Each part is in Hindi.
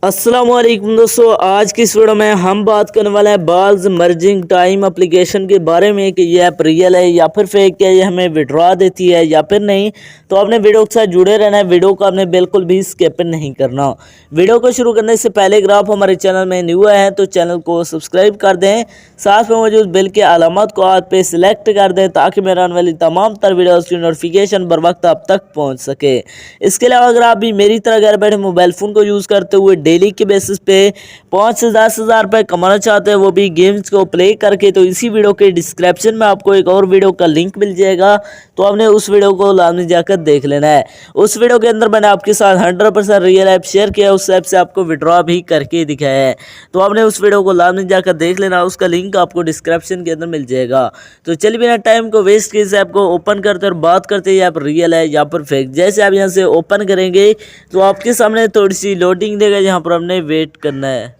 अस्सलामुअलैकुम दोस्तों, आज की इस वीडियो में हम बात करने वाले हैं बाल्स मर्जिंग टाइम एप्लीकेशन के बारे में कि ये ऐप रियल है या फिर फेक, क्या ये हमें विड्रॉ देती है या फिर नहीं। तो आपने वीडियो के साथ जुड़े रहना है, वीडियो को आपने बिल्कुल भी स्किप नहीं करना। वीडियो को शुरू करने से पहले अगर आप हमारे चैनल में न्यू आए हैं तो चैनल को सब्सक्राइब कर दें, साथ में मौजूद बेल के अलामत को आप पे सिलेक्ट कर दें ताकि मेरे आने वाली तमाम तर वीडियोज़ की नोटिफिकेशन बर वक्त आप तक पहुँच सके। इसके अलावा अगर आप भी मेरी तरह घर बैठे मोबाइल फ़ोन को यूज़ करते हुए डेली के बेसिस पे 5 से 10,000 रुपये कमाना चाहते हैं, वो भी गेम्स को प्ले करके, तो इसी वीडियो के डिस्क्रिप्शन में आपको एक और वीडियो का लिंक मिल जाएगा। तो आपने उस वीडियो को लाजमी जाकर देख लेना है। उस वीडियो के अंदर मैंने आपके साथ 100% रियल ऐप शेयर किया, उस ऐप से आपको विड्रॉ भी करके दिखाया है। तो आपने उस वीडियो को लाजमी जाकर देख लेना, उसका लिंक आपको डिस्क्रिप्शन के अंदर मिल जाएगा। तो चलिए बिना टाइम को वेस्ट किए इस ऐप को ओपन करते और बात करते हैं ऐप रियल है या फिर फेक। जैसे आप यहाँ से ओपन करेंगे तो आपके सामने थोड़ी सी लोडिंग देगा, जहाँ पर हमने वेट करना है।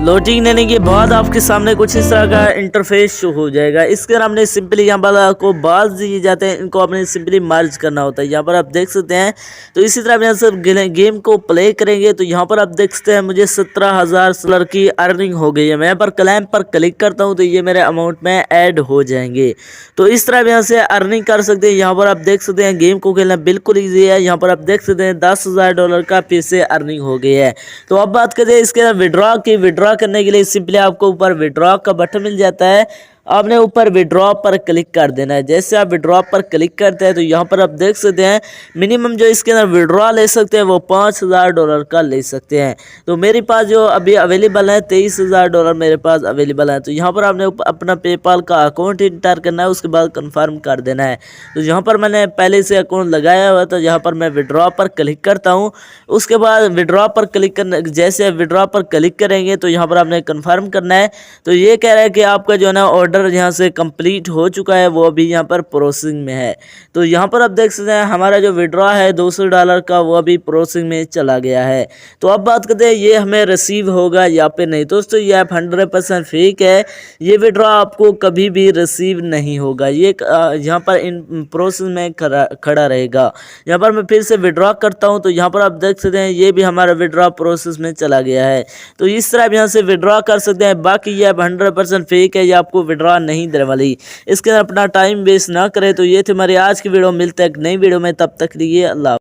लोडिंग देने के बाद आपके सामने कुछ इस तरह का इंटरफेस शो हो जाएगा। इसके अंदर हमने सिंपली यहाँ पर आपको बाल्स दिए जाते हैं, इनको आपने सिंपली मर्ज करना होता है। यहाँ पर आप देख सकते हैं। तो इसी तरह यहाँ से गेम को प्ले करेंगे तो यहाँ पर आप देख सकते हैं मुझे 17,000 डॉलर की अर्निंग हो गई है। मैं यहाँ पर क्लेम पर क्लिक करता हूँ तो ये मेरे अमाउंट में ऐड हो जाएंगे। तो इस तरह यहाँ से अर्निंग कर सकते हैं। यहाँ पर आप देख सकते हैं गेम को खेलना बिल्कुल ईजी है। यहाँ पर आप देख सकते हैं 10,000 डॉलर का फिर से अर्निंग हो गई है। तो अब बात करते हैं इसके विड्रॉ की। विड्रॉ करने के लिए सिंपली आपको ऊपर विड्रॉ का बटन मिल जाता है, आपने ऊपर विड्रॉ पर क्लिक कर देना है। जैसे आप विड्रॉ पर क्लिक करते हैं तो यहाँ पर आप देख सकते हैं मिनिमम जो इसके अंदर विड्रॉ ले सकते हैं वो 5,000 डॉलर का ले सकते हैं। तो मेरे पास जो अभी अवेलेबल है 23,000 डॉलर मेरे पास अवेलेबल है। तो यहाँ पर आपने अपना पेपाल का अकाउंट इंटर करना है, उसके बाद कन्फर्म कर देना है। तो यहाँ पर मैंने पहले से अकाउंट लगाया हुआ, तो यहाँ पर मैं विड्रॉ पर क्लिक करता हूँ। उसके बाद विड्रॉ पर क्लिक करने, जैसे विड्रॉ पर क्लिक करेंगे तो यहाँ पर आपने कन्फर्म करना है। तो ये कह रहा है कि आपका जो है ना ऑर्डर यहाँ से कंप्लीट हो चुका है, वो अभी यहाँ पर प्रोसेसिंग में है। तो यहाँ पर आप देख सकते हैं हमारा जो विड्रॉ है 200 डॉलर का, वो अभी प्रोसेसिंग में चला गया है। तो अब बात करते हैं ये हमें रिसीव होगा या फिर नहीं। दोस्तों ये ऐप 100% फेक है, ये विड्रॉ आपको कभी भी रिसीव नहीं होगा। ये यहाँ पर इन प्रोसेस में खड़ा रहेगा। यहाँ पर मैं फिर से विड्रॉ करता हूँ तो यहाँ पर आप देख सकते हैं ये भी हमारा विड्रॉ प्रोसेस में चला गया है। तो इस तरह आप यहाँ से विड्रॉ कर सकते हैं। बाकी ये ऐप 100% फेक है, ये आपको विड्रॉ नहीं देने वाली। इसके अंदर अपना टाइम वेस्ट ना करें। तो ये थी हमारी आज की वीडियो, मिलते हैं एक नई वीडियो में, तब तक लिए अल्लाह।